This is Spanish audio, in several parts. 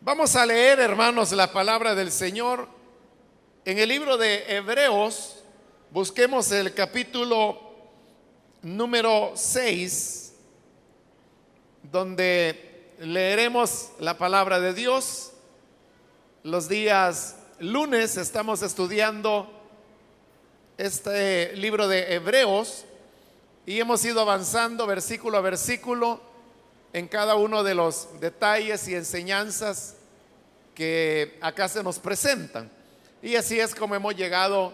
Vamos a leer, hermanos, la palabra del Señor en el libro de Hebreos. Busquemos el capítulo número 6, donde leeremos la palabra de Dios. Los días lunes estamos estudiando este libro de Hebreos y hemos ido avanzando versículo a versículo en cada uno de los detalles y enseñanzas que acá se nos presentan. Y así es como hemos llegado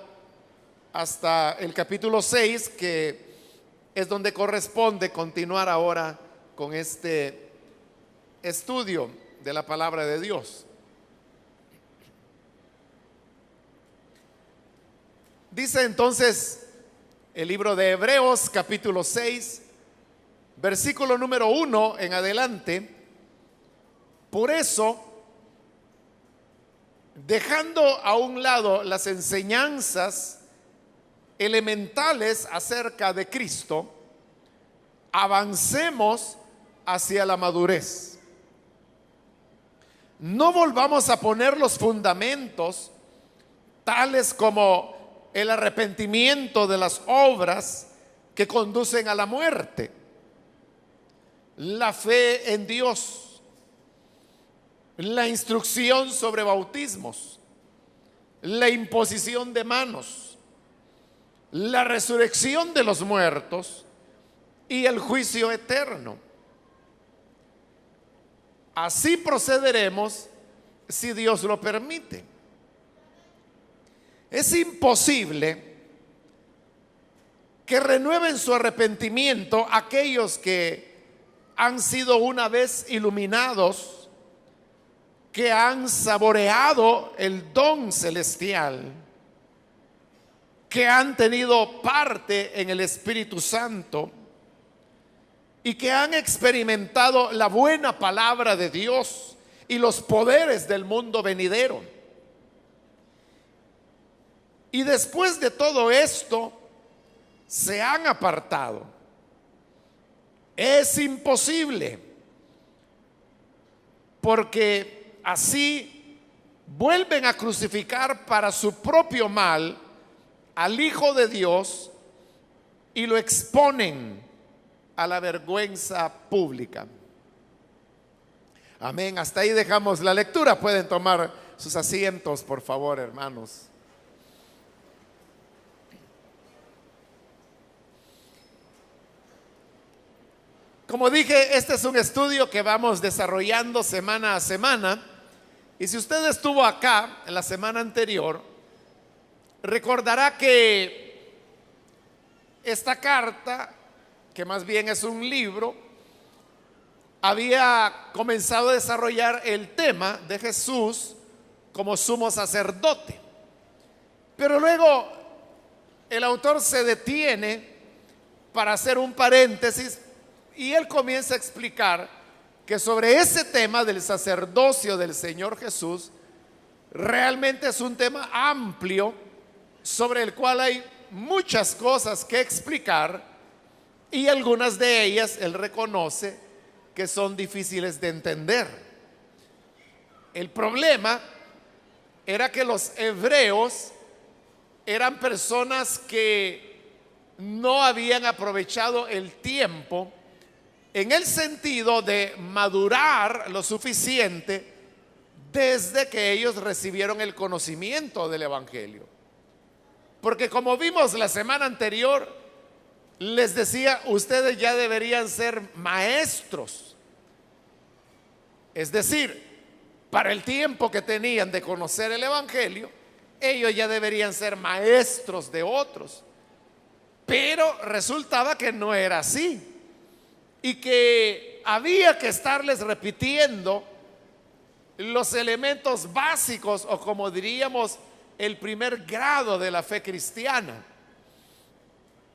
hasta el capítulo 6, que es donde corresponde continuar ahora con este estudio de la palabra de Dios. Dice entonces el libro de Hebreos capítulo 6, versículo número 1 en adelante: por eso, dejando a un lado las enseñanzas elementales acerca de Cristo, avancemos hacia la madurez. No volvamos a poner los fundamentos, tales como el arrepentimiento de las obras que conducen a la muerte, la fe en Dios, la instrucción sobre bautismos, la imposición de manos, la resurrección de los muertos y el juicio eterno. Así procederemos si Dios lo permite. Es imposible que renueven su arrepentimiento aquellos que han sido una vez iluminados, que han saboreado el don celestial, que han tenido parte en el Espíritu Santo y que han experimentado la buena palabra de Dios y los poderes del mundo venidero. Y después de todo esto se han apartado. Es imposible, porque así vuelven a crucificar para su propio mal al Hijo de Dios y lo exponen a la vergüenza pública. Amén. Hasta ahí dejamos la lectura. Pueden tomar sus asientos, por favor, hermanos. Como dije, este es un estudio que vamos desarrollando semana a semana. Y si usted estuvo acá en la semana anterior, recordará que esta carta, que más bien es un libro, había comenzado a desarrollar el tema de Jesús como sumo sacerdote. Pero luego el autor se detiene para hacer un paréntesis y él comienza a explicar que sobre ese tema del sacerdocio del Señor Jesús realmente es un tema amplio, sobre el cual hay muchas cosas que explicar, y algunas de ellas él reconoce que son difíciles de entender. El problema era que los hebreos eran personas que no habían aprovechado el tiempo en el sentido de madurar lo suficiente desde que ellos recibieron el conocimiento del Evangelio. Porque como vimos la semana anterior, les decía, ustedes ya deberían ser maestros. Es decir, para el tiempo que tenían de conocer el Evangelio, ellos ya deberían ser maestros de otros. Pero resultaba que no era así, y que había que estarles repitiendo los elementos básicos, o como diríamos, el primer grado de la fe cristiana.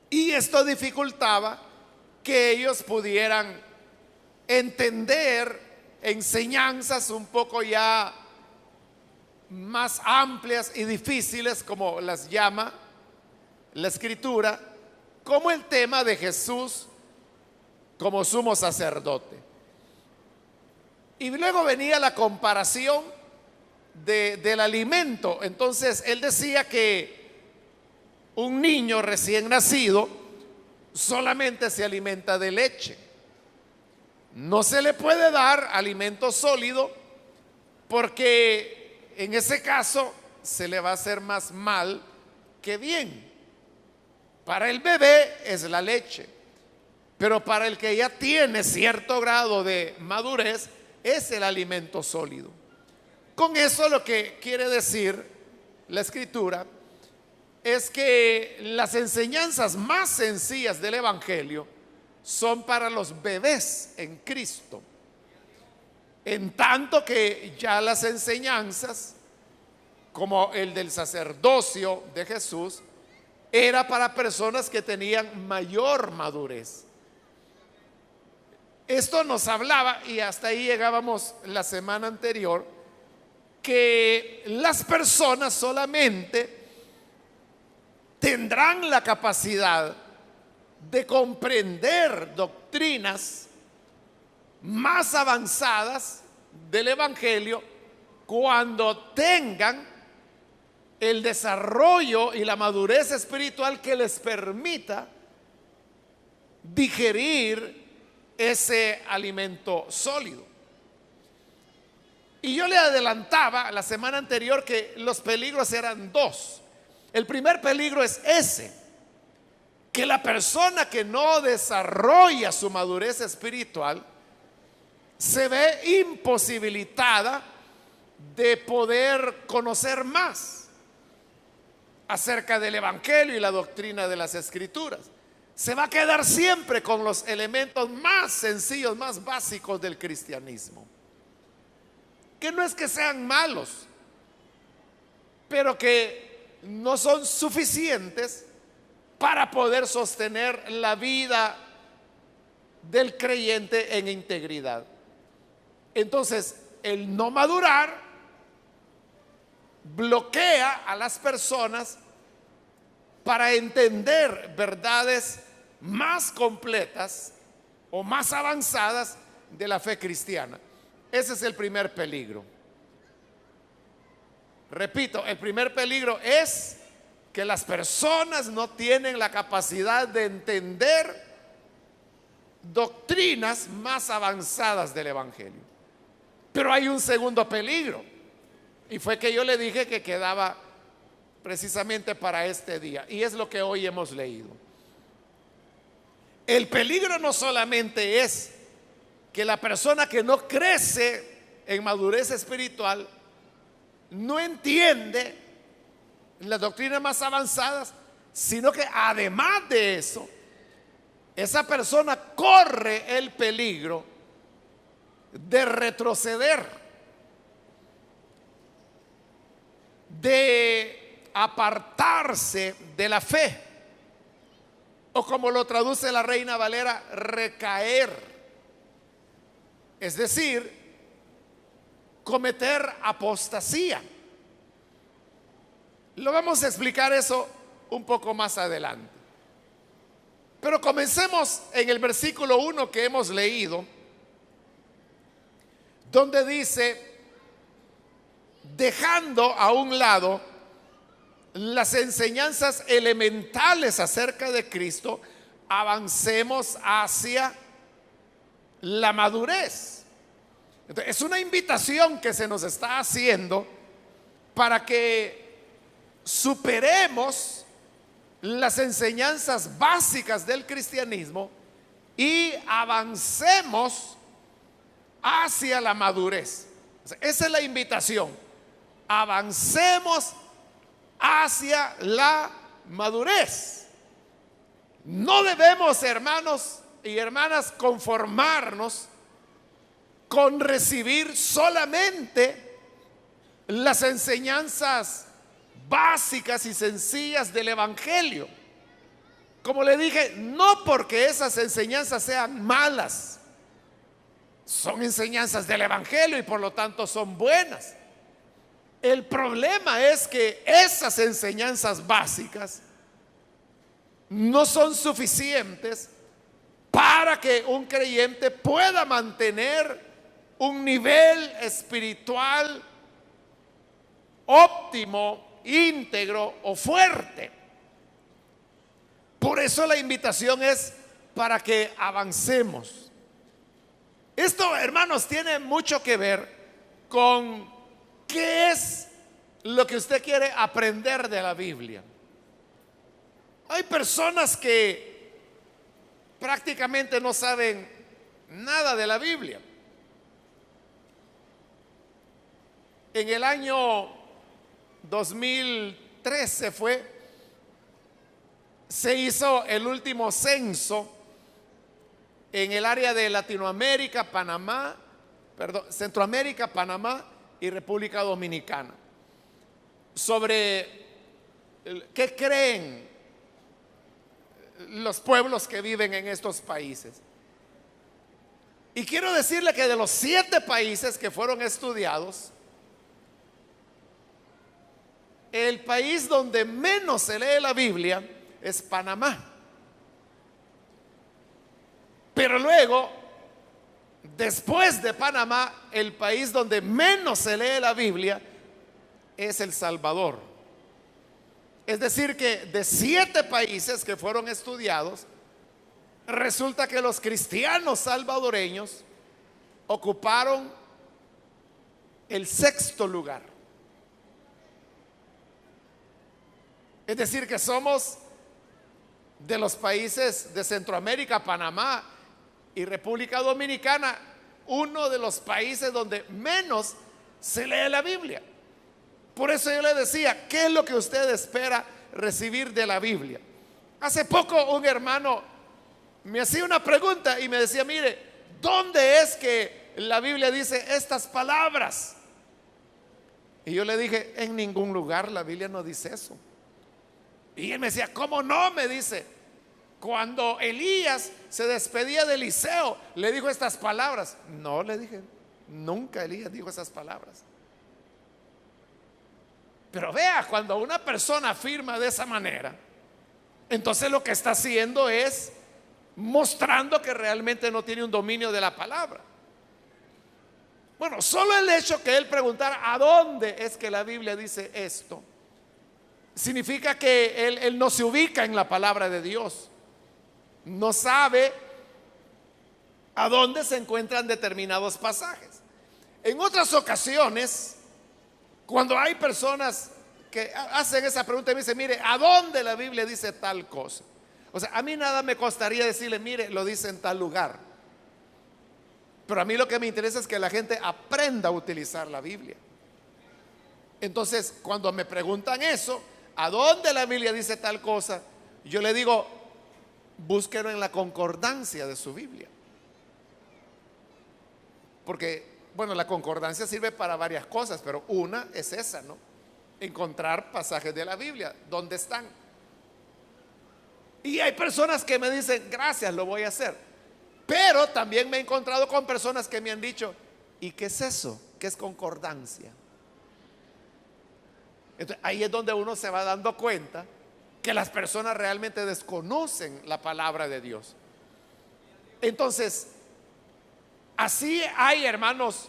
Y esto dificultaba que ellos pudieran entender enseñanzas un poco ya más amplias y difíciles, como las llama la Escritura, como el tema de Jesús como sumo sacerdote. Y luego venía la comparación del alimento. Entonces él decía que un niño recién nacido solamente se alimenta de leche. No se le puede dar alimento sólido porque en ese caso se le va a hacer más mal que bien. Para el bebé es la leche, pero para el que ya tiene cierto grado de madurez es el alimento sólido. Con eso lo que quiere decir la Escritura es que las enseñanzas más sencillas del Evangelio son para los bebés en Cristo, en tanto que ya las enseñanzas, como el del sacerdocio de Jesús, era para personas que tenían mayor madurez. Esto nos hablaba, y hasta ahí llegábamos la semana anterior, que las personas solamente tendrán la capacidad de comprender doctrinas más avanzadas del Evangelio cuando tengan el desarrollo y la madurez espiritual que les permita digerir ese alimento sólido. Y yo le adelantaba la semana anterior que los peligros eran dos. El primer peligro es ese, que la persona que no desarrolla su madurez espiritual se ve imposibilitada de poder conocer más acerca del Evangelio y la doctrina de las Escrituras. Se va a quedar siempre con los elementos más sencillos, más básicos del cristianismo, que no es que sean malos, pero que no son suficientes para poder sostener la vida del creyente en integridad. Entonces, el no madurar bloquea a las personas para entender verdades más completas o más avanzadas de la fe cristiana. Ese es el primer peligro. Repito, el primer peligro es que las personas no tienen la capacidad de entender doctrinas más avanzadas del Evangelio. Pero hay un segundo peligro, y fue que yo le dije que quedaba precisamente para este día, y es lo que hoy hemos leído. El peligro no solamente es que la persona que no crece en madurez espiritual no entiende las doctrinas más avanzadas, sino que además de eso, esa persona corre el peligro de retroceder, de apartarse de la fe, o como lo traduce la Reina Valera, recaer, es decir, cometer apostasía. Lo vamos a explicar eso un poco más adelante. Pero comencemos en el versículo 1 que hemos leído, donde dice: dejando a un lado las enseñanzas elementales acerca de Cristo, avancemos hacia la madurez. Entonces, es una invitación que se nos está haciendo para que superemos las enseñanzas básicas del cristianismo y avancemos hacia la madurez. Esa es la invitación. Avancemos hacia la madurez. No debemos, hermanos y hermanas, conformarnos con recibir solamente las enseñanzas básicas y sencillas del Evangelio. Como le dije, no porque esas enseñanzas sean malas, son enseñanzas del Evangelio y por lo tanto son buenas. El problema es que esas enseñanzas básicas no son suficientes para que un creyente pueda mantener un nivel espiritual óptimo, íntegro o fuerte. Por eso la invitación es para que avancemos. Esto, hermanos, tiene mucho que ver con qué es lo que usted quiere aprender de la Biblia. Hay personas que prácticamente no saben nada de la Biblia. En el año 2013 se hizo el último censo en el área de Latinoamérica, Centroamérica, Panamá y República Dominicana, sobre qué creen los pueblos que viven en estos países. Y quiero decirle que de los 7 países que fueron estudiados, el país donde menos se lee la Biblia es Panamá. Pero luego, después de Panamá, el país donde menos se lee la Biblia es El Salvador. Es decir, que de 7 países que fueron estudiados, resulta que los cristianos salvadoreños ocuparon el 6.º lugar. Es decir, que somos de los países de Centroamérica, Panamá y República Dominicana, uno de los países donde menos se lee la Biblia. Por eso yo le decía, ¿qué es lo que usted espera recibir de la Biblia? Hace poco un hermano me hacía una pregunta y me decía, mire, ¿dónde es que la Biblia dice estas palabras? Y yo le dije, en ningún lugar la Biblia no dice eso. Y él me decía, ¿cómo no? Me dice, cuando Elías se despedía de Eliseo, le dijo estas palabras. No, le dije, nunca Elías dijo esas palabras. Pero vea, cuando una persona afirma de esa manera, entonces lo que está haciendo es mostrando que realmente no tiene un dominio de la palabra. Bueno, solo el hecho que él preguntara a dónde es que la Biblia dice esto, significa que él no se ubica en la palabra de Dios. No sabe a dónde se encuentran determinados pasajes. En otras ocasiones, cuando hay personas que hacen esa pregunta y me dicen, mire, ¿a dónde la Biblia dice tal cosa? O sea, a mí nada me costaría decirle, mire, lo dice en tal lugar. Pero a mí lo que me interesa es que la gente aprenda a utilizar la Biblia. Entonces, cuando me preguntan eso, ¿a dónde la Biblia dice tal cosa? Yo le digo, búsquelo en la concordancia de su Biblia. Porque, bueno, la concordancia sirve para varias cosas, pero una es esa, ¿no? Encontrar pasajes de la Biblia, ¿dónde están? Y hay personas que me dicen, gracias, lo voy a hacer. Pero también me he encontrado con personas que me han dicho, ¿y qué es eso? ¿Qué es concordancia? Entonces, ahí es donde uno se va dando cuenta que las personas realmente desconocen la palabra de Dios. Entonces, así hay, hermanos,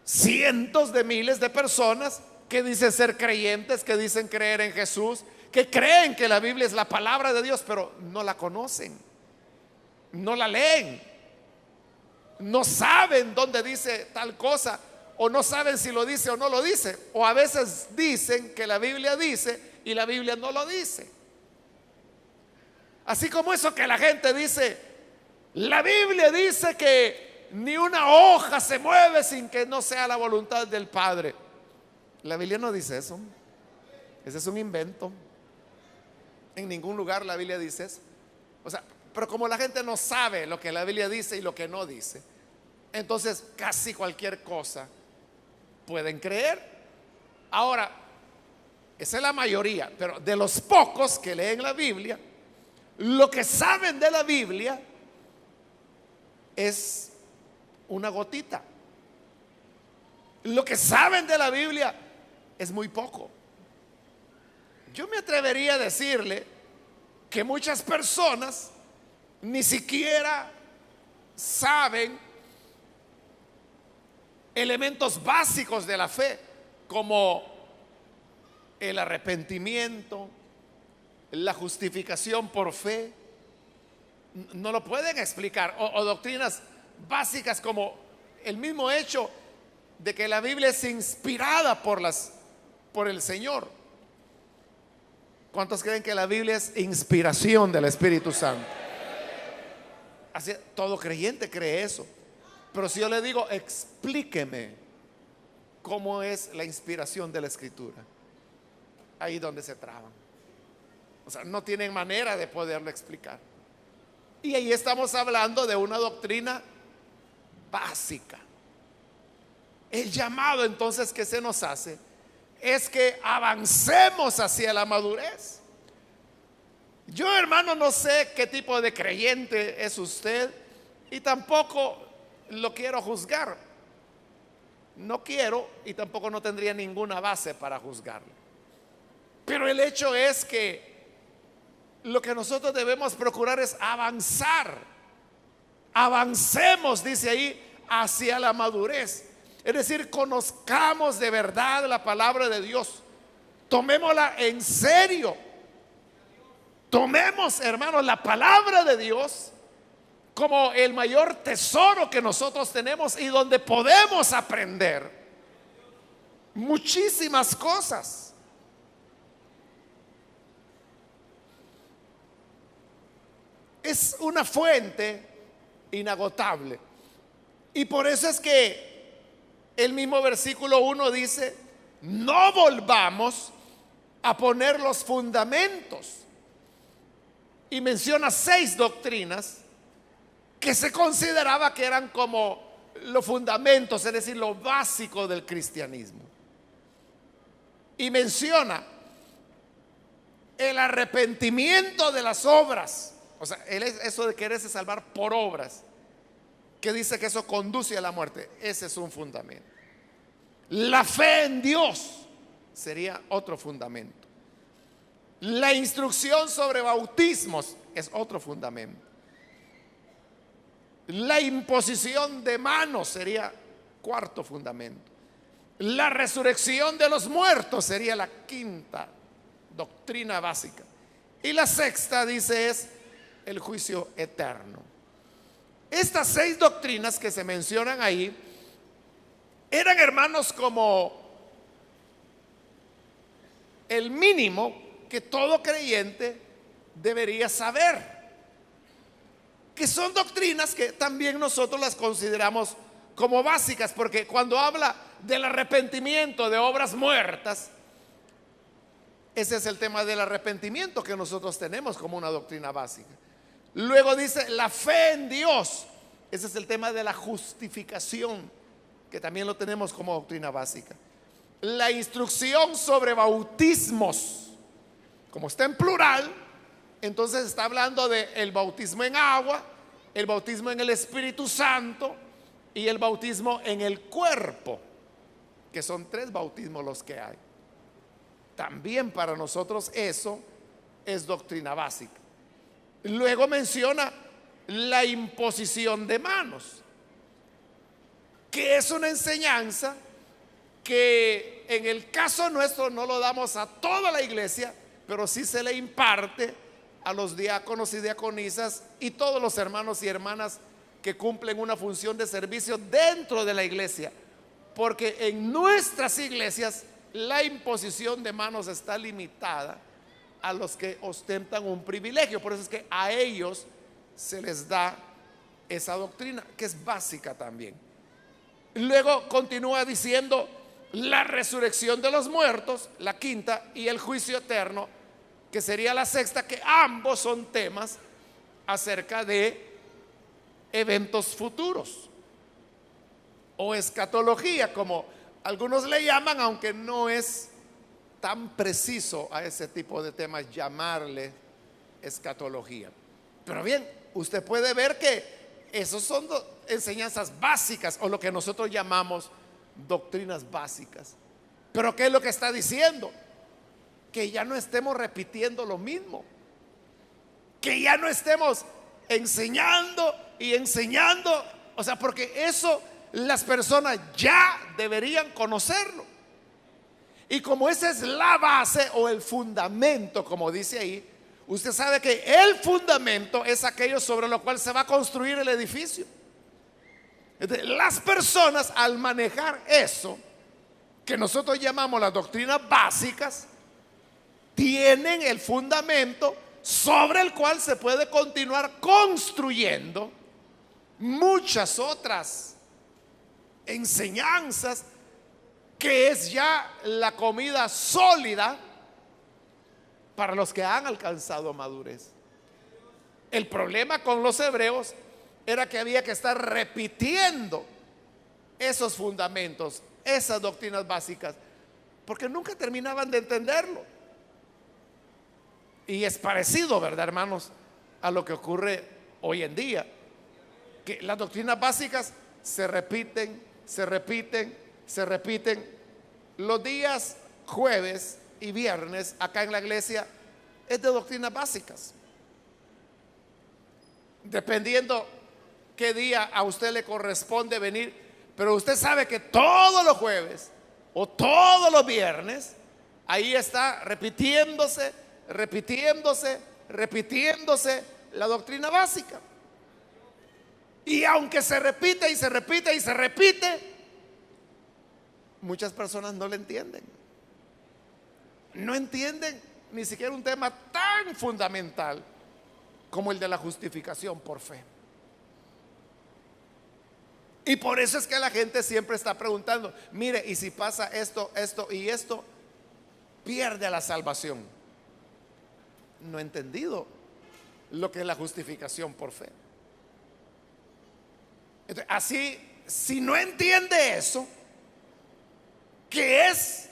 cientos de miles de personas que dicen ser creyentes, que dicen creer en Jesús, que creen que la Biblia es la palabra de Dios, pero no la conocen, no la leen, no saben dónde dice tal cosa, o no saben si lo dice o no lo dice, o a veces dicen que la Biblia dice y la Biblia no lo dice. Así como eso que la gente dice, la Biblia dice que ni una hoja se mueve sin que no sea la voluntad del Padre. La Biblia no dice eso. Ese es un invento. En ningún lugar la Biblia dice eso. O sea, pero como la gente no sabe lo que la Biblia dice y lo que no dice, entonces casi cualquier cosa pueden creer. Ahora, esa es la mayoría, pero de los pocos que leen la Biblia, lo que saben de la Biblia es una gotita. Lo que saben de la Biblia es muy poco. Yo me atrevería a decirle que muchas personas ni siquiera saben elementos básicos de la fe, como el arrepentimiento, la justificación por fe, no lo pueden explicar. O doctrinas básicas como el mismo hecho de que la Biblia es inspirada por el Señor. ¿Cuántos creen que la Biblia es inspiración del Espíritu Santo? Así, todo creyente cree eso. Pero si yo le digo, explíqueme cómo es la inspiración de la Escritura, ahí donde se traban. O sea, no tienen manera de poderlo explicar. Y ahí estamos hablando de una doctrina básica. El llamado entonces que se nos hace es que avancemos hacia la madurez. Yo, hermano, no sé qué tipo de creyente es usted y tampoco lo quiero juzgar. No quiero y tampoco no tendría ninguna base para juzgarlo. Pero el hecho es que lo que nosotros debemos procurar es avanzar. Avancemos, dice ahí, hacia la madurez. Es decir, conozcamos de verdad la palabra de Dios. Tomémosla en serio. Tomemos, hermanos, la palabra de Dios como el mayor tesoro que nosotros tenemos y donde podemos aprender muchísimas cosas. Es una fuente inagotable. Y por eso es que el mismo versículo 1 dice: no volvamos a poner los fundamentos. Y menciona 6 doctrinas que se consideraba que eran como los fundamentos, es decir, lo básico del cristianismo. Y menciona el arrepentimiento de las obras. O sea, eso de quererse salvar por obras, que dice que eso conduce a la muerte, ese es un fundamento. La fe en Dios sería otro fundamento. La instrucción sobre bautismos es otro fundamento. La imposición de manos sería cuarto fundamento. La resurrección de los muertos sería la quinta doctrina básica. Y la sexta, dice, es el juicio eterno. Estas 6 doctrinas que se mencionan ahí eran, hermanos, como el mínimo que todo creyente debería saber, que son doctrinas que también nosotros las consideramos como básicas, porque cuando habla del arrepentimiento de obras muertas, ese es el tema del arrepentimiento que nosotros tenemos como una doctrina básica. Luego dice la fe en Dios, ese es el tema de la justificación, que también lo tenemos como doctrina básica. La instrucción sobre bautismos, como está en plural, entonces está hablando del bautismo en agua, el bautismo en el Espíritu Santo y el bautismo en el cuerpo, que son 3 bautismos los que hay. También para nosotros eso es doctrina básica. Luego menciona la imposición de manos, que es una enseñanza que en el caso nuestro no lo damos a toda la iglesia, pero sí se le imparte a los diáconos y diaconisas y todos los hermanos y hermanas que cumplen una función de servicio dentro de la iglesia, porque en nuestras iglesias la imposición de manos está limitada a los que ostentan un privilegio. Por eso es que a ellos se les da esa doctrina, que es básica también. Luego continúa diciendo la resurrección de los muertos, la quinta, y el juicio eterno, que sería la sexta, que ambos son temas acerca de eventos futuros o escatología, como algunos le llaman, aunque no es tan preciso a ese tipo de temas llamarle escatología. Pero bien, usted puede ver que esos son enseñanzas básicas, o lo que nosotros llamamos doctrinas básicas. Pero ¿qué es lo que está diciendo? Que ya no estemos repitiendo lo mismo, que ya no estemos enseñando y enseñando. O sea, porque eso las personas ya deberían conocerlo. Y como esa es la base o el fundamento, como dice ahí, usted sabe que el fundamento es aquello sobre lo cual se va a construir el edificio. Entonces, las personas, al manejar eso, que nosotros llamamos las doctrinas básicas, tienen el fundamento sobre el cual se puede continuar construyendo muchas otras enseñanzas, que es ya la comida sólida para los que han alcanzado madurez. El problema con los hebreos era que había que estar repitiendo esos fundamentos, esas doctrinas básicas, porque nunca terminaban de entenderlo. Y es parecido, ¿verdad, hermanos?, a lo que ocurre hoy en día, que las doctrinas básicas se repiten, se repiten, se repiten. Los días jueves y viernes acá en la iglesia es de doctrinas básicas, dependiendo qué día a usted le corresponde venir. Pero usted sabe que todos los jueves o todos los viernes ahí está repitiéndose, repitiéndose, repitiéndose la doctrina básica. Y aunque se repite y se repite y se repite, muchas personas no le entienden. No entienden ni siquiera un tema tan fundamental como el de la justificación por fe. Y por eso es que la gente siempre está preguntando: mire, y si pasa esto, esto y esto, pierde la salvación. No he entendido lo que es la justificación por fe. Entonces, así, si no entiende eso, que es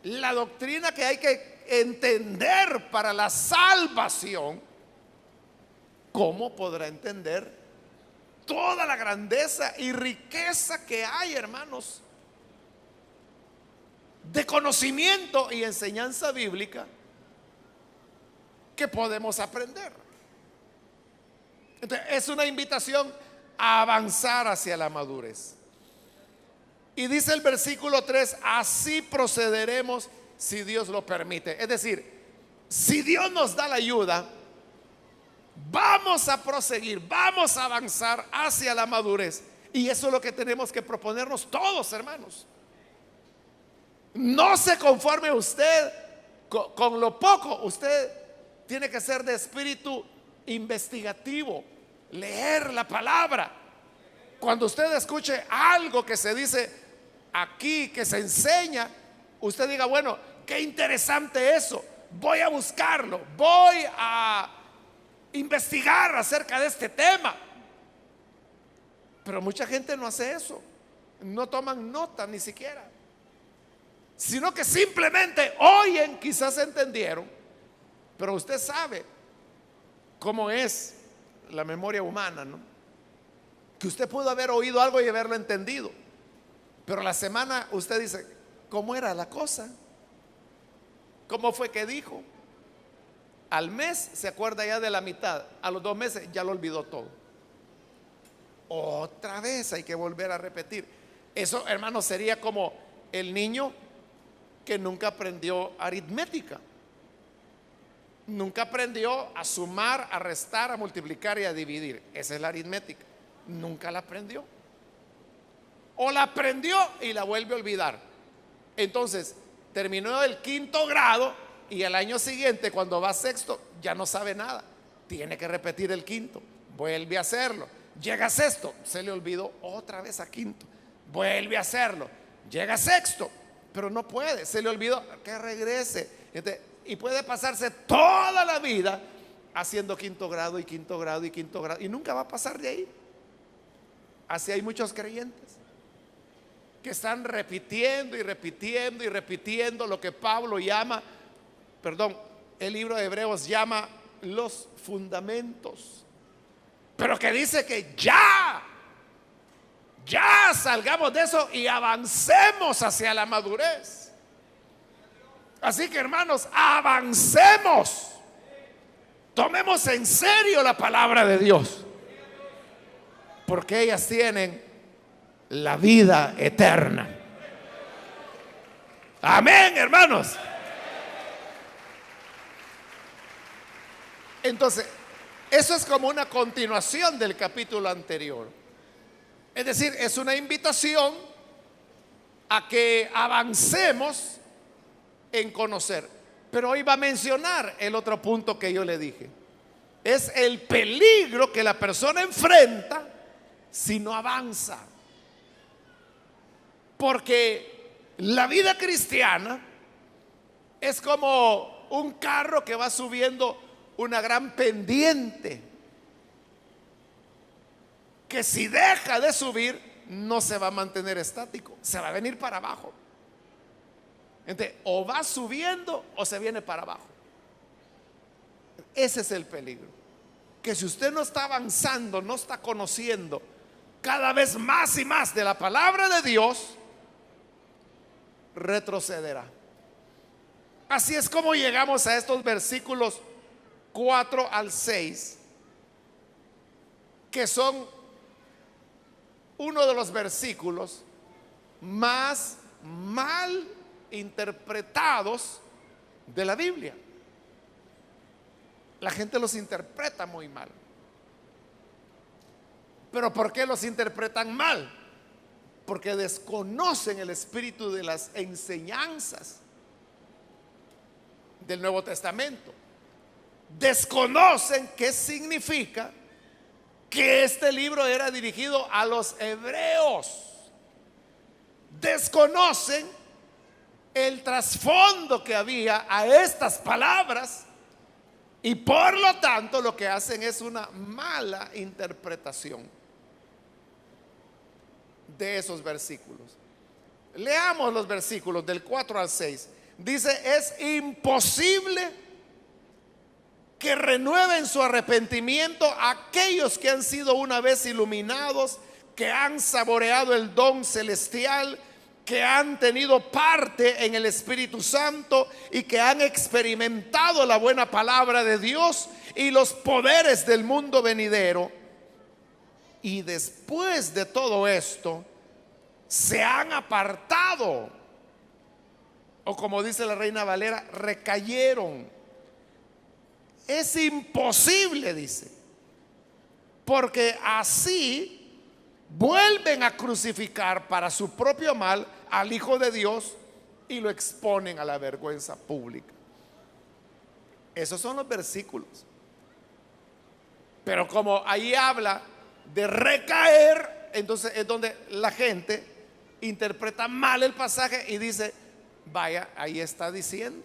la doctrina que hay que entender para la salvación, ¿cómo podrá entender toda la grandeza y riqueza que hay, hermanos, de conocimiento y enseñanza bíblica que podemos aprender? Entonces, es una invitación a avanzar hacia la madurez. Y dice el versículo 3: así procederemos si Dios lo permite. Es decir, si Dios nos da la ayuda, vamos a proseguir, vamos a avanzar hacia la madurez. Y eso es lo que tenemos que proponernos todos, hermanos. No se conforme usted con lo poco. Usted tiene que ser de espíritu investigativo, leer la palabra. Cuando usted escuche algo que se dice aquí, que se enseña, usted diga: bueno, qué interesante eso, voy a buscarlo, voy a investigar acerca de este tema. Pero mucha gente no hace eso, no toman nota ni siquiera, sino que simplemente oyen, quizás entendieron, pero usted sabe cómo es la memoria humana, ¿no? Que usted pudo haber oído algo y haberlo entendido, pero la semana usted dice: ¿cómo era la cosa? ¿Cómo fue que dijo? Al mes se acuerda ya de la mitad, a los 2 meses ya lo olvidó todo. Otra vez hay que volver a repetir. Eso, hermanos, sería como el niño que nunca aprendió aritmética, nunca aprendió a sumar, a restar, a multiplicar y a dividir. Esa es la aritmética. Nunca la aprendió, o la aprendió y la vuelve a olvidar. Entonces terminó el 5.º grado y al año siguiente, cuando va a 6.º, ya no sabe nada. Tiene que repetir el 5.º, vuelve a hacerlo. Llega a 6.º, se le olvidó otra vez a 5.º, vuelve a hacerlo. Llega a 6.º, pero no puede, se le olvidó, que regrese. Y puede pasarse toda la vida haciendo 5.º grado y 5.º grado y 5.º grado, y nunca va a pasar de ahí. Así hay muchos creyentes que están repitiendo y repitiendo y repitiendo lo que Pablo llama, el libro de Hebreos llama los fundamentos, pero que dice que ya salgamos de eso y avancemos hacia la madurez. Así que, hermanos, avancemos, tomemos en serio la palabra de Dios, porque ellas tienen la vida eterna. Amén, hermanos. Entonces, eso es como una continuación del capítulo anterior. Es decir, es una invitación a que avancemos en conocer. Pero hoy va a mencionar el otro punto que yo le dije. Es el peligro que la persona enfrenta si no avanza. Porque la vida cristiana es como un carro que va subiendo una gran pendiente, que si deja de subir no se va a mantener estático, se va a venir para abajo. Entonces, o va subiendo o se viene para abajo. Ese es el peligro, que si usted no está avanzando, no está conociendo cada vez más y más de la palabra de Dios, retrocederá. Así es como llegamos a estos versículos 4 al 6, que son uno de los versículos más mal interpretados de la Biblia. La gente los interpreta muy mal. ¿Pero por qué los interpretan mal? Porque desconocen el espíritu de las enseñanzas del Nuevo Testamento. Desconocen qué significa que este libro era dirigido a los hebreos. Desconocen el trasfondo que había a estas palabras y por lo tanto lo que hacen es una mala interpretación de esos versículos. Leamos los versículos del 4 al 6. Dice: es imposible que renueven su arrepentimiento aquellos que han sido una vez iluminados, que han saboreado el don celestial, que han tenido parte en el Espíritu Santo y que han experimentado la buena palabra de Dios y los poderes del mundo venidero. Y después de todo esto, se han apartado, o como dice la Reina Valera, recayeron. Es imposible, dice, porque así vuelven a crucificar para su propio mal al Hijo de Dios y lo exponen a la vergüenza pública. Esos son los versículos. Pero como ahí habla de recaer, entonces es donde la gente interpreta mal el pasaje y dice: vaya, ahí está diciendo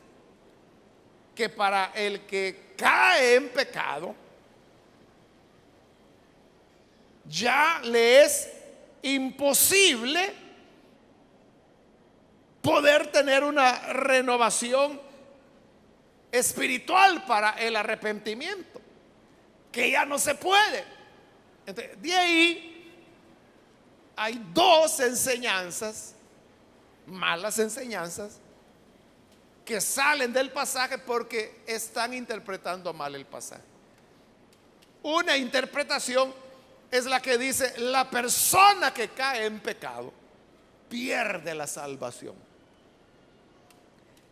que para el que cae en pecado, ya le es imposible poder tener una renovación espiritual para el arrepentimiento, que ya no se puede. Entonces, de ahí hay dos enseñanzas, malas enseñanzas, que salen del pasaje porque están interpretando mal el pasaje. Una interpretación es la que dice: la persona que cae en pecado pierde la salvación.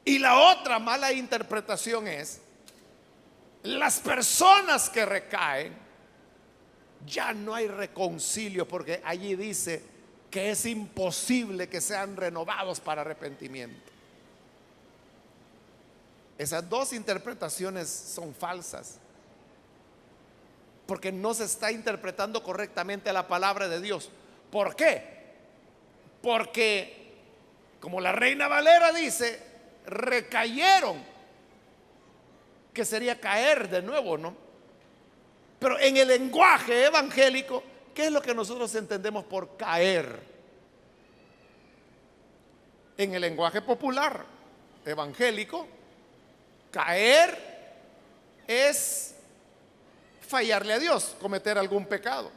Y la otra mala interpretación es: las personas que recaen, ya no hay reconcilio, porque allí dice que es imposible que sean renovados para arrepentimiento. Esas dos interpretaciones son falsas, porque no se está interpretando correctamente la palabra de Dios. ¿Por qué? Porque, como la Reina Valera dice, recayeron, que sería caer de nuevo, ¿no? Pero en el lenguaje evangélico, ¿qué es lo que nosotros entendemos por caer? En el lenguaje popular evangélico, caer es fallarle a Dios, cometer algún pecado.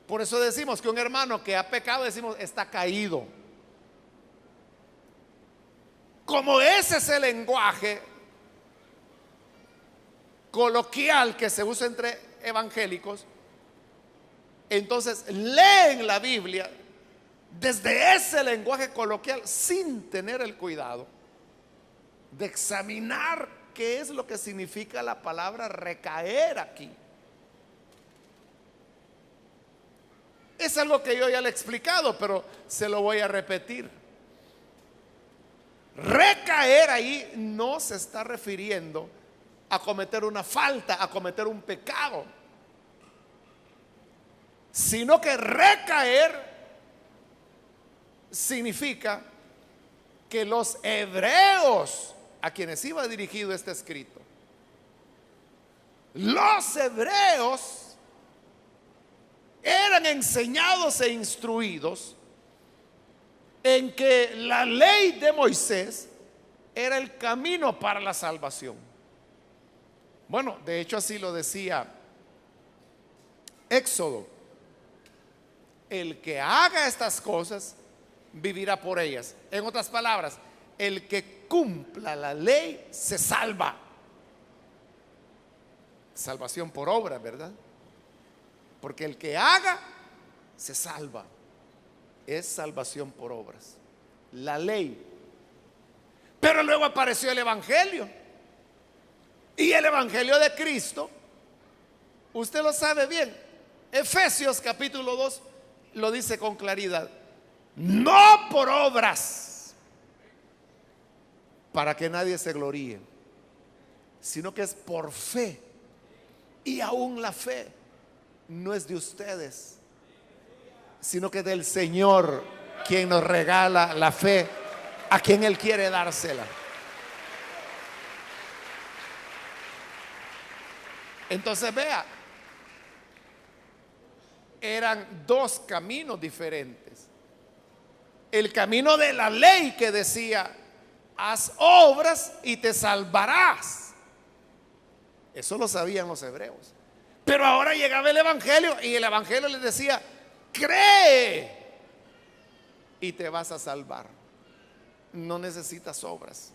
Por eso decimos que un hermano que ha pecado, decimos, está caído. Como ese es el lenguaje coloquial que se usa entre evangélicos, entonces leen la Biblia desde ese lenguaje coloquial, sin tener el cuidado de examinar qué es lo que significa la palabra recaer aquí. Es algo que yo ya le he explicado, pero se lo voy a repetir. Recaer ahí no se está refiriendo a cometer una falta, a cometer un pecado, sino que recaer significa que los hebreos a quienes iba dirigido este escrito, los hebreos eran enseñados e instruidos en que la ley de Moisés era el camino para la salvación. Bueno, de hecho así lo decía Éxodo: el que haga estas cosas vivirá por ellas. En otras palabras, el que cumpla la ley se salva. Salvación por obra, ¿verdad? Porque el que haga se salva. Es salvación por obras, la ley. Pero luego apareció el Evangelio. Y el Evangelio de Cristo, usted lo sabe bien. Efesios capítulo 2 lo dice con claridad: no por obras, para que nadie se gloríe, sino que es por fe. Y aún la fe no es de ustedes, sino que del Señor, quien nos regala la fe a quien Él quiere dársela. Entonces vea, eran dos caminos diferentes. El camino de la ley, que decía: haz obras y te salvarás. Eso lo sabían los hebreos. Pero ahora llegaba el Evangelio, y el Evangelio les decía: cree y te vas a salvar. No necesitas obras.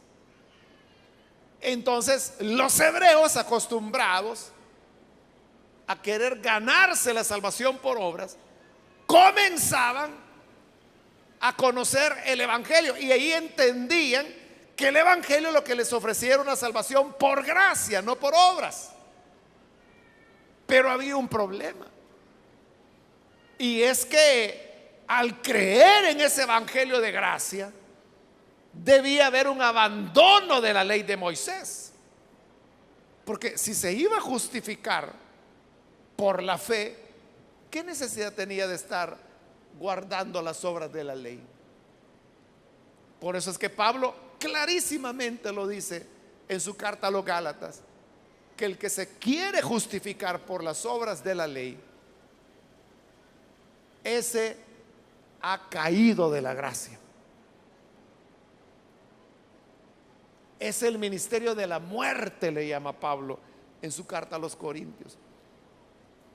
Entonces los hebreos, acostumbrados a querer ganarse la salvación por obras, comenzaban a conocer el Evangelio, y ahí entendían que el Evangelio lo que les ofrecía era una salvación por gracia, no por obras. Pero había un problema, y es que al creer en ese Evangelio de gracia, debía haber un abandono de la ley de Moisés. Porque si se iba a justificar por la fe, ¿qué necesidad tenía de estar guardando las obras de la ley? Por eso es que Pablo clarísimamente lo dice en su carta a los Gálatas, que el que se quiere justificar por las obras de la ley, ese ha caído de la gracia. Es el ministerio de la muerte, le llama Pablo en su carta a los Corintios.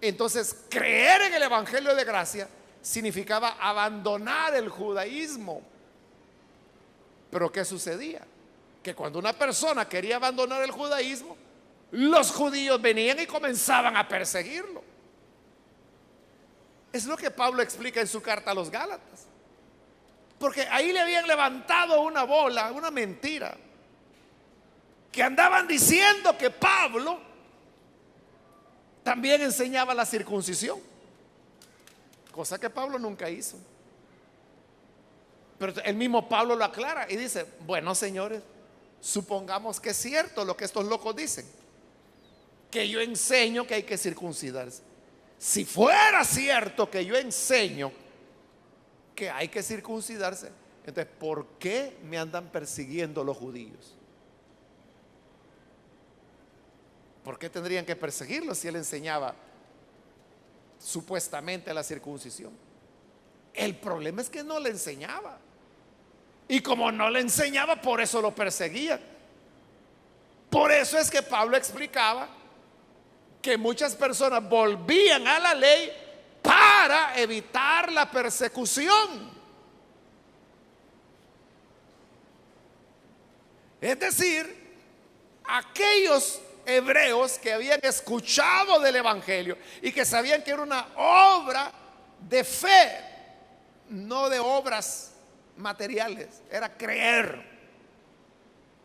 Entonces, creer en el Evangelio de gracia significaba abandonar el judaísmo. Pero ¿qué sucedía? Que cuando una persona quería abandonar el judaísmo, los judíos venían y comenzaban a perseguirlo. Es lo que Pablo explica en su carta a los Gálatas. Porque ahí le habían levantado una bola, una mentira, que andaban diciendo que Pablo también enseñaba la circuncisión, cosa que Pablo nunca hizo. Pero el mismo Pablo lo aclara y dice: bueno, señores, supongamos que es cierto lo que estos locos dicen, que yo enseño que hay que circuncidarse. Si fuera cierto que yo enseño que hay que circuncidarse, entonces ¿por qué me andan persiguiendo los judíos? ¿Por qué tendrían que perseguirlo si él enseñaba supuestamente la circuncisión? El problema es que no le enseñaba. Y como no le enseñaba, por eso lo perseguían. Por eso es que Pablo explicaba que muchas personas volvían a la ley para evitar la persecución. Es decir, aquellos hebreos que habían escuchado del Evangelio y que sabían que era una obra de fe no de obras materiales, era creer,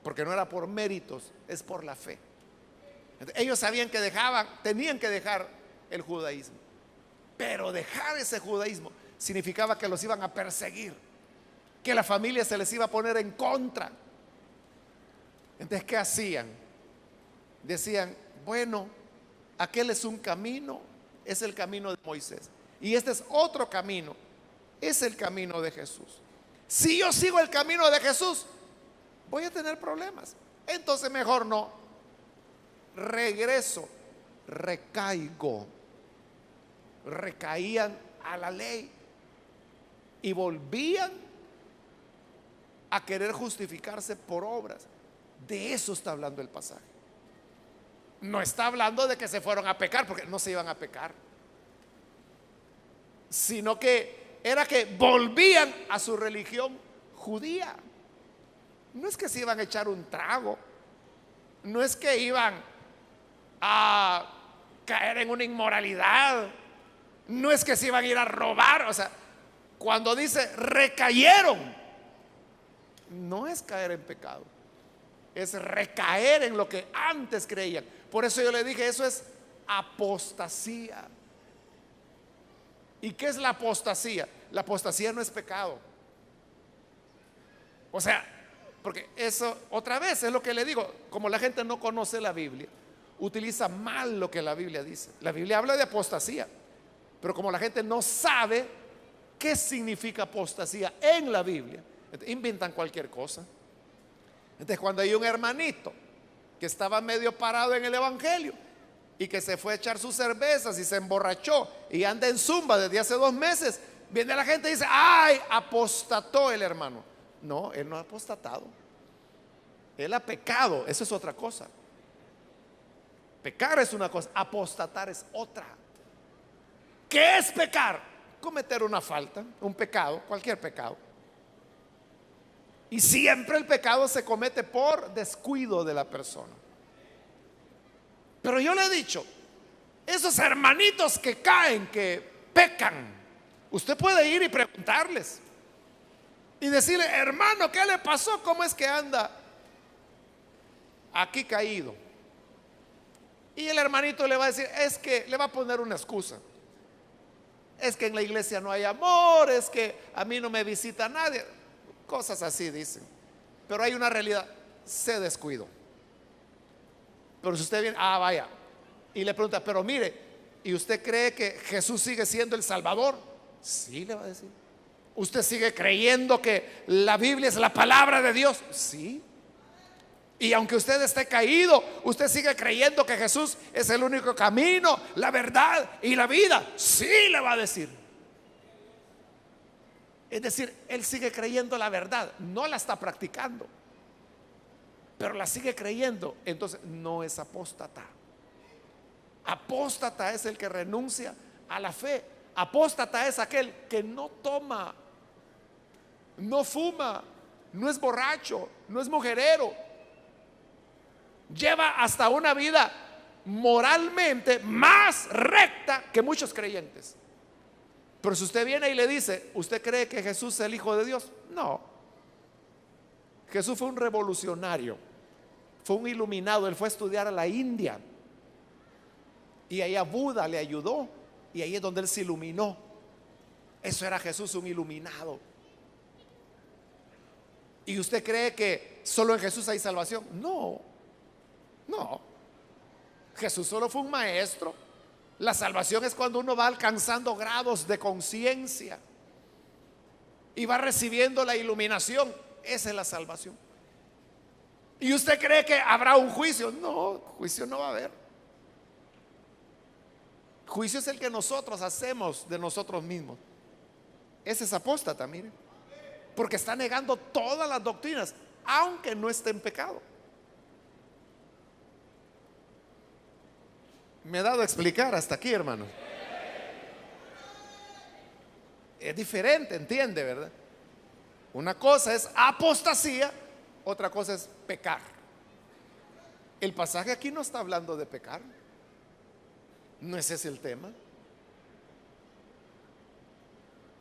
porque no era por méritos, es por la fe. Ellos sabían que tenían que dejar el judaísmo, pero dejar ese judaísmo significaba que los iban a perseguir, que la familia se les iba a poner en contra. Entonces, ¿qué hacían? Decían, bueno, aquel es un camino, es el camino de Moisés, y este es otro camino, es el camino de Jesús. Si yo sigo el camino de Jesús, voy a tener problemas. Entonces mejor no. Regreso, recaigo. Recaían a la ley y volvían a querer justificarse por obras. De eso está hablando el pasaje. No está hablando de que se fueron a pecar, porque no se iban a pecar, sino que era que volvían a su religión judía. No es que se iban a echar un trago, no es que iban a caer en una inmoralidad, no es que se iban a ir a robar. O sea, cuando dice recayeron, no es caer en pecado, es recaer en lo que antes creían. Por eso yo le dije, eso es apostasía. ¿Y qué es la apostasía? La apostasía no es pecado. O sea, porque eso, otra vez, es lo que le digo, como la gente no conoce la Biblia, utiliza mal lo que la Biblia dice. La Biblia habla de apostasía, pero como la gente no sabe qué significa apostasía en la Biblia, inventan cualquier cosa. Entonces, cuando hay un hermanito que estaba medio parado en el evangelio y que se fue a echar sus cervezas y se emborrachó y anda en zumba desde hace 2 meses, viene la gente y dice, ay, apostató el hermano. No, él no ha apostatado, él ha pecado. Eso es otra cosa. Pecar es una cosa, apostatar es otra. ¿Qué es pecar? Cometer una falta, un pecado, cualquier pecado. Y siempre el pecado se comete por descuido de la persona. Pero yo le he dicho, esos hermanitos que caen, que pecan, usted puede ir y preguntarles y decirle, hermano, ¿qué le pasó? ¿Cómo es que anda aquí caído? Y el hermanito le va a decir, es que le va a poner una excusa. Es que en la iglesia no hay amor, es que a mí no me visita nadie. Cosas así dicen. Pero hay una realidad, se descuidó. Pero si usted viene, vaya, y le pregunta, pero mire, ¿y usted cree que Jesús sigue siendo el Salvador? Sí, le va a decir. ¿Usted sigue creyendo que la Biblia es la palabra de Dios? Sí. Y aunque usted esté caído, ¿usted sigue creyendo que Jesús es el único camino, la verdad y la vida? Sí, le va a decir. Es decir, él sigue creyendo la verdad, no la está practicando, pero la sigue creyendo. Entonces no es apóstata. Apóstata es el que renuncia a la fe. Apóstata es aquel que no toma, no fuma, no es borracho, no es mujerero, lleva hasta una vida moralmente más recta que muchos creyentes. Pero si usted viene y le dice, ¿usted cree que Jesús es el Hijo de Dios? No. Jesús fue un revolucionario, fue un iluminado. Él fue a estudiar a la India y ahí a Buda le ayudó, y ahí es donde él se iluminó. Eso era Jesús, un iluminado. ¿Y usted cree que solo en Jesús hay salvación? No, no. Jesús solo fue un maestro. La salvación es cuando uno va alcanzando grados de conciencia y va recibiendo la iluminación. Esa es la salvación. ¿Y usted cree que habrá un juicio? No, juicio no va a haber. Juicio es el que nosotros hacemos de nosotros mismos. Ese es apóstata, mire, porque está negando todas las doctrinas, aunque no esté en pecado. Me he dado a explicar hasta aquí, hermano. Es diferente, entiende, ¿verdad? Una cosa es apostasía, otra cosa es pecar. El pasaje aquí no está hablando de pecar. No es ese el tema.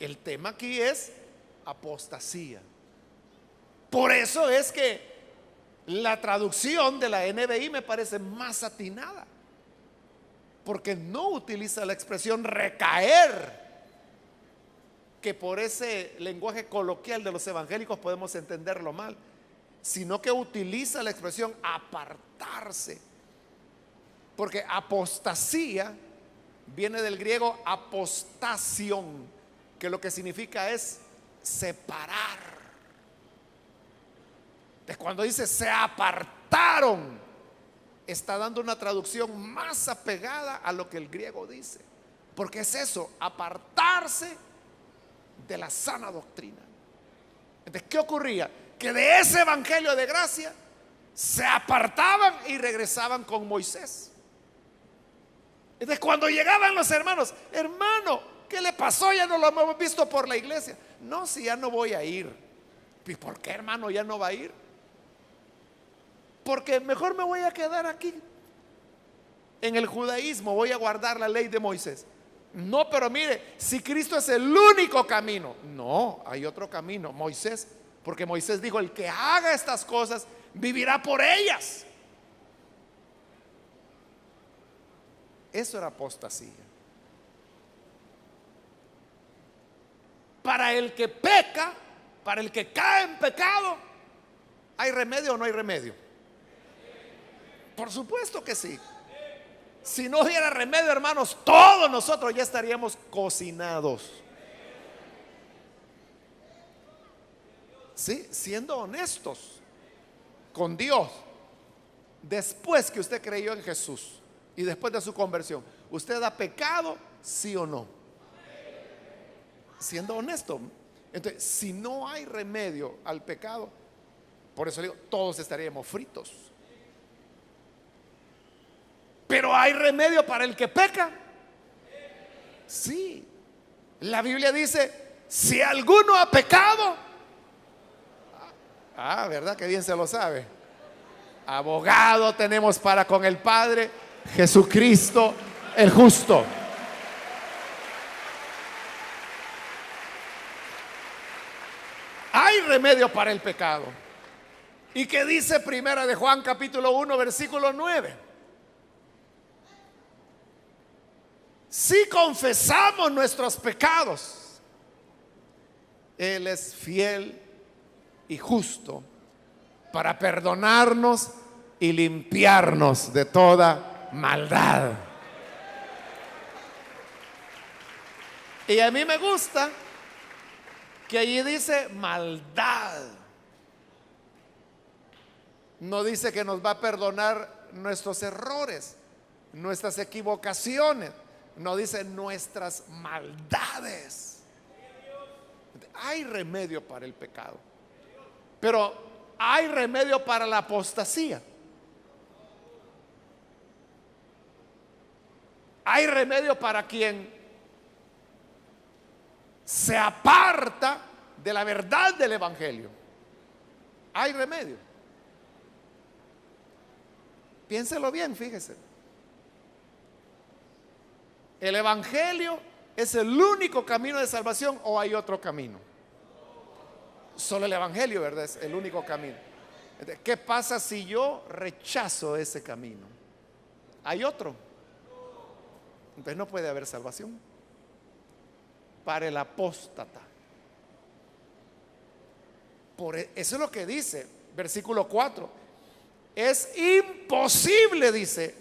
El tema aquí es apostasía. Por eso es que la traducción de la NBI me parece más atinada, porque no utiliza la expresión recaer, que por ese lenguaje coloquial de los evangélicos podemos entenderlo mal, sino que utiliza la expresión apartarse, porque apostasía viene del griego apostasion, que lo que significa es separar. Entonces, cuando dice se apartaron, está dando una traducción más apegada a lo que el griego dice, porque es eso, apartarse de la sana doctrina. Entonces, ¿qué ocurría? Que de ese evangelio de gracia se apartaban y regresaban con Moisés. Entonces, cuando llegaban los hermanos, hermano, ¿qué le pasó? Ya no lo hemos visto por la iglesia. No, si ya no voy a ir. ¿Y por qué, hermano, ya no va a ir? Porque mejor me voy a quedar aquí. En el judaísmo voy a guardar la ley de Moisés. No, pero mire, si Cristo es el único camino. No, hay otro camino, Moisés. Porque Moisés dijo, el que haga estas cosas vivirá por ellas. Eso era apostasía. Para el que peca, para el que cae en pecado, ¿hay remedio o no hay remedio? Por supuesto que sí. Si no hubiera remedio, hermanos, todos nosotros ya estaríamos cocinados. Sí, siendo honestos con Dios. Después que usted creyó en Jesús y después de su conversión, ¿usted ha pecado, sí o no? Siendo honesto. Entonces, si no hay remedio al pecado, por eso digo, todos estaríamos fritos. Pero ¿hay remedio para el que peca? Sí. La Biblia dice, si alguno ha pecado, ¿verdad? Que bien se lo sabe. Abogado tenemos para con el Padre, Jesucristo el justo. Hay remedio para el pecado. ¿Y qué dice Primera de Juan capítulo 1 versículo 9? Si confesamos nuestros pecados, Él es fiel y justo para perdonarnos y limpiarnos de toda maldad. Y a mí me gusta que allí dice maldad. No dice que nos va a perdonar nuestros errores, nuestras equivocaciones. No dice nuestras maldades. Hay remedio para el pecado, pero hay remedio para la apostasía. Hay remedio para quien se aparta de la verdad del evangelio. Hay remedio. Piénselo bien, fíjese. ¿El evangelio es el único camino de salvación o hay otro camino? Solo el evangelio, ¿verdad? Es el único camino. ¿Qué pasa si yo rechazo ese camino? ¿Hay otro? Entonces no puede haber salvación para el apóstata. Eso es lo que dice versículo 4. Es imposible, dice,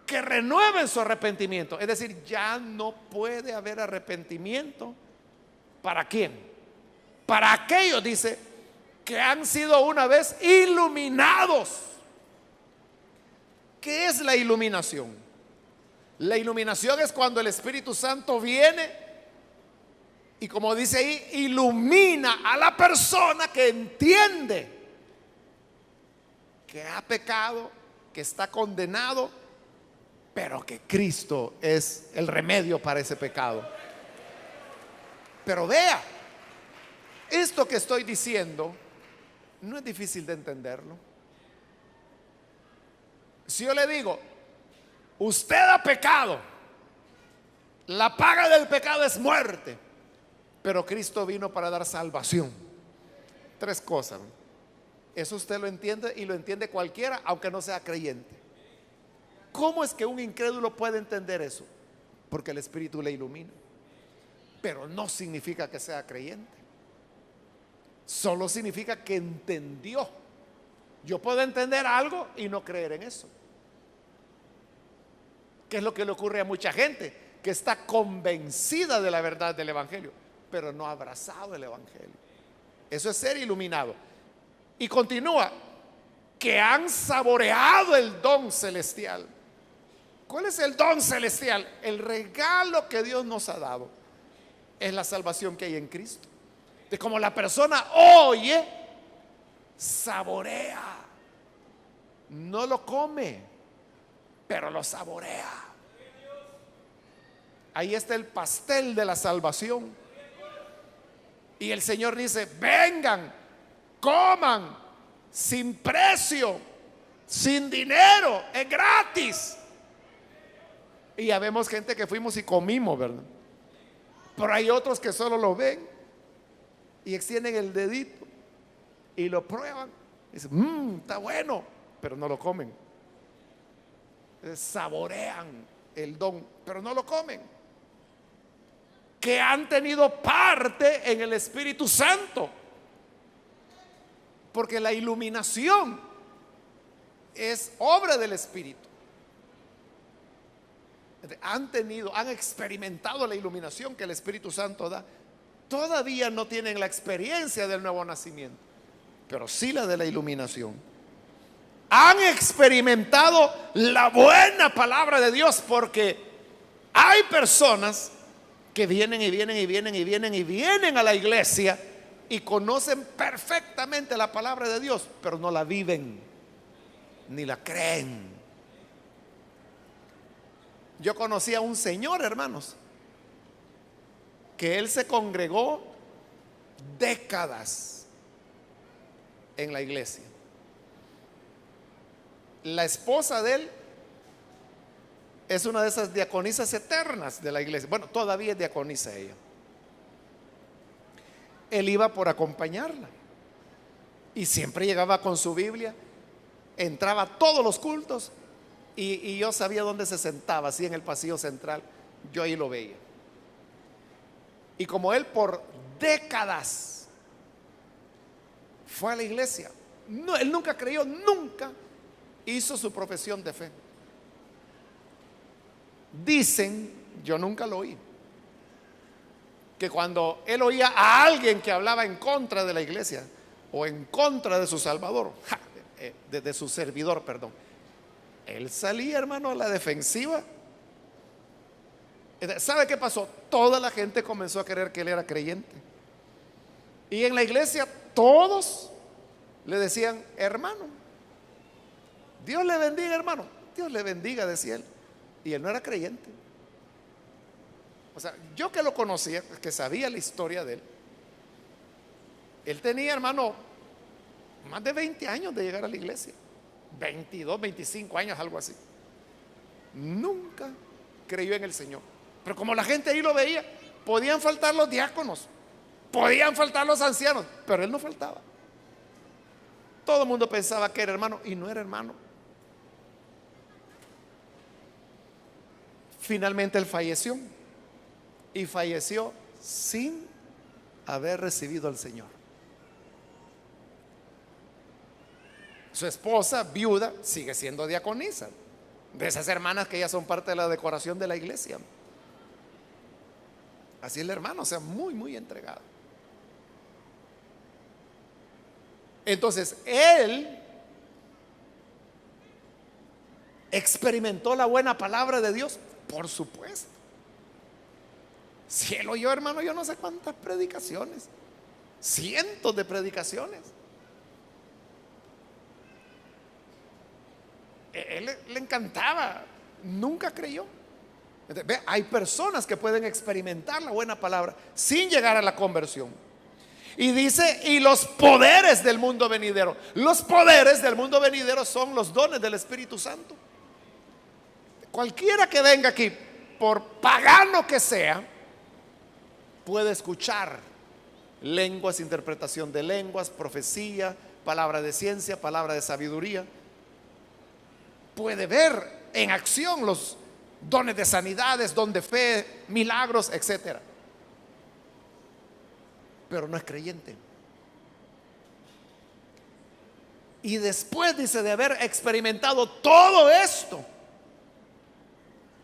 que renueven su arrepentimiento. Es decir, ya no puede haber arrepentimiento. ¿Para quién? Para aquellos, dice, que han sido una vez iluminados. ¿Qué es la iluminación? La iluminación es cuando el Espíritu Santo viene y, como dice ahí, ilumina a la persona que entiende que ha pecado, que está condenado, pero que Cristo es el remedio para ese pecado. Pero vea, esto que estoy diciendo no es difícil de entenderlo. Si yo le digo, usted ha pecado, la paga del pecado es muerte, pero Cristo vino para dar salvación. Tres cosas. Eso usted lo entiende y lo entiende cualquiera, aunque no sea creyente. ¿Cómo es que un incrédulo puede entender eso? Porque el Espíritu le ilumina. Pero no significa que sea creyente. Solo significa que entendió. Yo puedo entender algo y no creer en eso. ¿Qué es lo que le ocurre a mucha gente? Que está convencida de la verdad del Evangelio, pero no ha abrazado el Evangelio. Eso es ser iluminado. Y continúa, que han saboreado el don celestial. ¿Cuál es el don celestial? El regalo que Dios nos ha dado es la salvación que hay en Cristo. De como la persona oye, saborea, no lo come, pero lo saborea. Ahí está el pastel de la salvación. Y el Señor dice: vengan, coman, sin precio, sin dinero, es gratis. Y ya vemos gente que fuimos y comimos, ¿verdad? Pero hay otros que solo lo ven y extienden el dedito y lo prueban. Y dicen: está bueno, pero no lo comen. Saborean el don, pero no lo comen. Que han tenido parte en el Espíritu Santo, porque la iluminación es obra del Espíritu. Han experimentado la iluminación que el Espíritu Santo da. Todavía no tienen la experiencia del nuevo nacimiento, pero sí la de la iluminación. Han experimentado la buena palabra de Dios, porque hay personas que vienen y vienen y vienen y vienen y vienen a la iglesia y conocen perfectamente la palabra de Dios, pero no la viven ni la creen. Yo conocí a un señor, hermanos, que él se congregó décadas en la iglesia. La esposa de él es una de esas diaconisas eternas de la iglesia. Bueno, todavía es diaconisa ella. Él iba por acompañarla y siempre llegaba con su Biblia, entraba a todos los cultos y yo sabía dónde se sentaba, así en el pasillo central. Yo ahí lo veía. Y como él por décadas fue a la iglesia, no, él nunca creyó, nunca hizo su profesión de fe. Dicen, yo nunca lo oí, que cuando él oía a alguien que hablaba en contra de la iglesia o en contra de su Salvador, de su servidor, perdón, él salía, hermano, a la defensiva. ¿Sabe qué pasó? Toda la gente comenzó a creer que él era creyente. Y en la iglesia todos le decían: hermano, Dios le bendiga, hermano. Dios le bendiga, decía él. Y él no era creyente. O sea, yo que lo conocía, que sabía la historia de él, él tenía, hermano, más de 20 años de llegar a la iglesia. 22, 25 años, algo así. Nunca creyó en el Señor. Pero como la gente ahí lo veía, podían faltar los diáconos, podían faltar los ancianos, pero él no faltaba. Todo el mundo pensaba que era hermano y no era hermano. Finalmente él falleció, y falleció sin haber recibido al Señor. Su esposa, viuda, sigue siendo diaconisa, de esas hermanas que ya son parte de la decoración de la iglesia. Así es el hermano, o sea, muy, muy entregado. Entonces, él experimentó la buena palabra de Dios, por supuesto. Si él oyó, hermano, yo no sé cuántas predicaciones, cientos de predicaciones. Él le encantaba, nunca creyó. Ve, hay personas que pueden experimentar la buena palabra sin llegar a la conversión. Y dice: y los poderes del mundo venidero. Los poderes del mundo venidero son los dones del Espíritu Santo. Cualquiera que venga aquí, por pagano que sea, puede escuchar lenguas, interpretación de lenguas, profecía, palabra de ciencia, palabra de sabiduría. Puede ver en acción los dones de sanidades, don de fe, milagros, etcétera. Pero no es creyente. Y después, dice, de haber experimentado todo esto,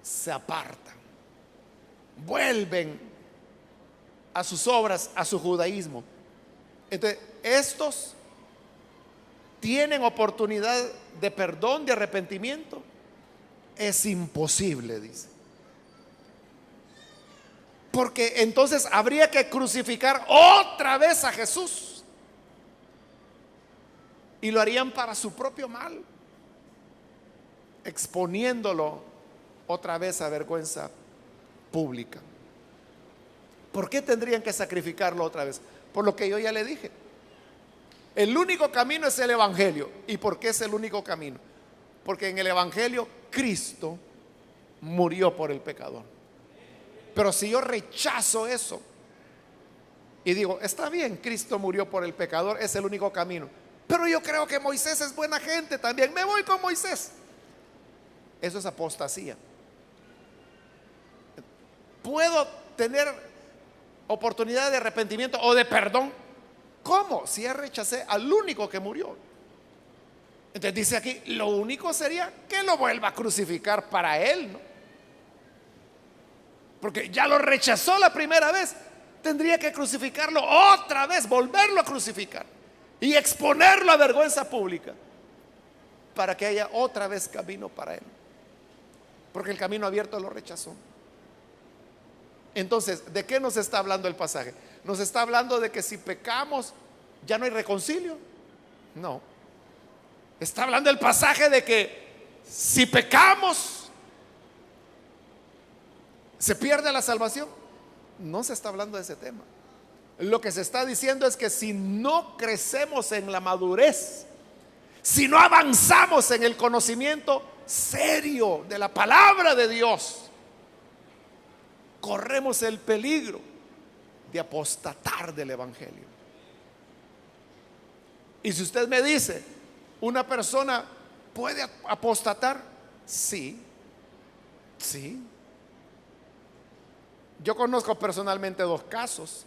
se apartan, vuelven a sus obras, a su judaísmo. Entonces, estos tienen oportunidad de perdón, de arrepentimiento. Es imposible, dice. Porque entonces habría que crucificar otra vez a Jesús. Y lo harían para su propio mal, exponiéndolo otra vez a vergüenza pública. ¿Por qué tendrían que sacrificarlo otra vez? Por lo que yo ya le dije. El único camino es el Evangelio. ¿Y por qué es el único camino? Porque en el Evangelio Cristo murió por el pecador. Pero si yo rechazo eso y digo, está bien, Cristo murió por el pecador, es el único camino, pero yo creo que Moisés es buena gente también, me voy con Moisés. Eso es apostasía. Puedo tener oportunidad de arrepentimiento o de perdón. ¿Cómo? Si ya rechacé al único que murió. Entonces dice aquí, lo único sería que lo vuelva a crucificar para él, ¿no? Porque ya lo rechazó la primera vez, tendría que crucificarlo otra vez, volverlo a crucificar y exponerlo a vergüenza pública para que haya otra vez camino para él. Porque el camino abierto lo rechazó. Entonces, ¿de qué nos está hablando el pasaje? Nos está hablando de que si pecamos ya no hay reconcilio. No. Está hablando el pasaje de que si pecamos se pierde la salvación. No se está hablando de ese tema. Lo que se está diciendo es que si no crecemos en la madurez, si no avanzamos en el conocimiento serio de la palabra de Dios, corremos el peligro de apostatar del Evangelio. Y si usted me dice, ¿una persona puede apostatar? Sí, sí. Yo conozco personalmente dos casos.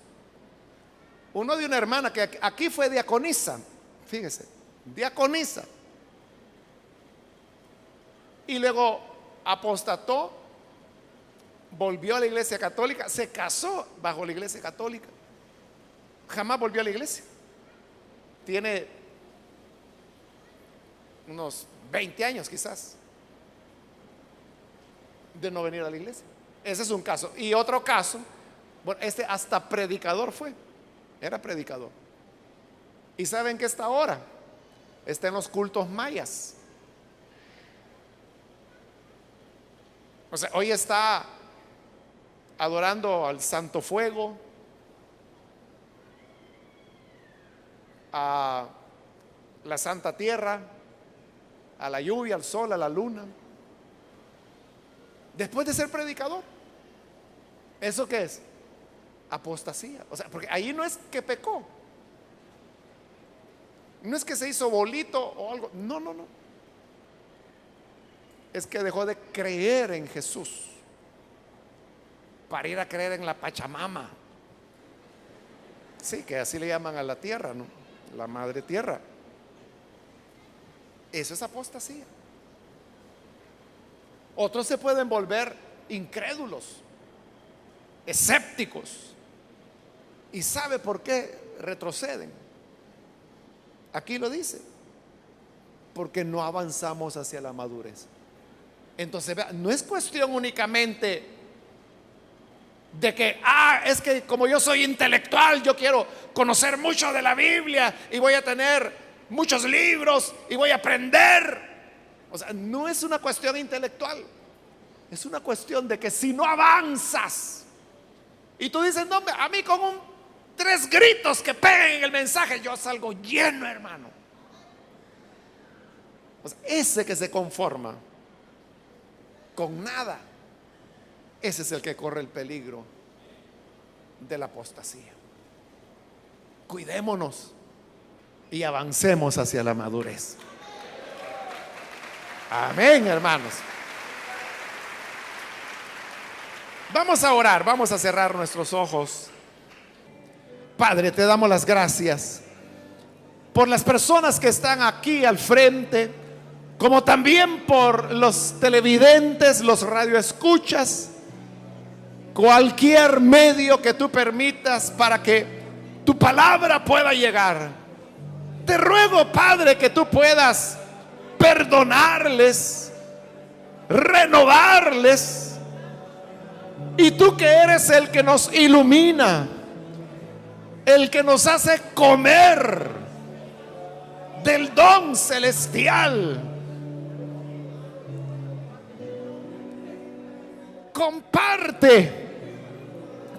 Uno de una hermana que aquí fue diaconisa, fíjese, diaconisa. Y luego apostató, volvió a la iglesia católica, se casó bajo la iglesia católica, jamás volvió a la iglesia. Tiene unos 20 años quizás de no venir a la iglesia. Ese es un caso. Y otro caso, bueno, este hasta predicador fue, era predicador. ¿Y saben qué está ahora? Está en los cultos mayas. O sea, hoy está adorando al Santo Fuego, a la Santa Tierra, a la lluvia, al sol, a la luna. Después de ser predicador. ¿Eso qué es? Apostasía. O sea, porque ahí no es que pecó, no es que se hizo bolito o algo. No, no, no. Es que dejó de creer en Jesús para ir a creer en la Pachamama. Sí, que así le llaman a la tierra, ¿no? La madre tierra. Eso es apostasía. Otros se pueden volver incrédulos, escépticos. ¿Y sabe por qué retroceden? Aquí lo dice: porque no avanzamos hacia la madurez. Entonces, no es cuestión únicamente de que, es que como yo soy intelectual, yo quiero conocer mucho de la Biblia y voy a tener muchos libros y voy a aprender. O sea, no es una cuestión intelectual, es una cuestión de que si no avanzas y tú dices, no, a mí con 3 gritos que peguen en el mensaje yo salgo lleno, hermano. O sea, ese que se conforma con nada, ese es el que corre el peligro de la apostasía. Cuidémonos y avancemos hacia la madurez. Amén, hermanos. Vamos a orar, vamos a cerrar nuestros ojos. Padre, te damos las gracias por las personas que están aquí al frente, como también por los televidentes, los radioescuchas, cualquier medio que tú permitas para que tu palabra pueda llegar. Te ruego, Padre, que tú puedas perdonarles, renovarles, y tú que eres el que nos ilumina, el que nos hace comer del don celestial, comparte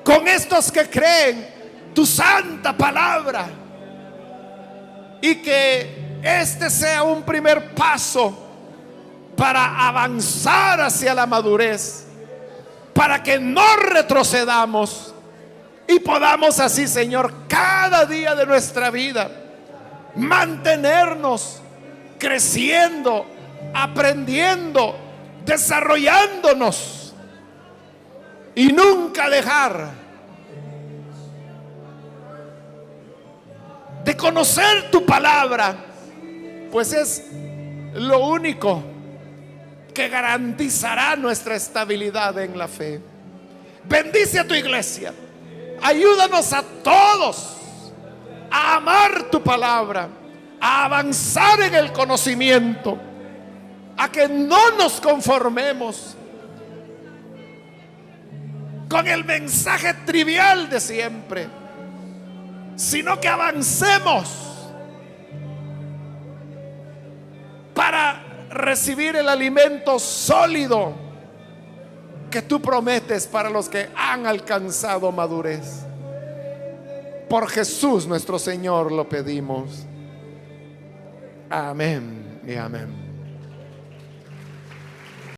con estos que creen tu santa palabra, y que este sea un primer paso para avanzar hacia la madurez, para que no retrocedamos y podamos así, Señor, cada día de nuestra vida mantenernos creciendo, aprendiendo, desarrollándonos, y nunca dejar de conocer tu palabra, pues es lo único que garantizará nuestra estabilidad en la fe. Bendice a tu iglesia, ayúdanos a todos a amar tu palabra, a avanzar en el conocimiento, a que no nos conformemos con el mensaje trivial de siempre, sino que avancemos para recibir el alimento sólido que tú prometes para los que han alcanzado madurez. Por Jesús nuestro Señor lo pedimos. Amén y amén.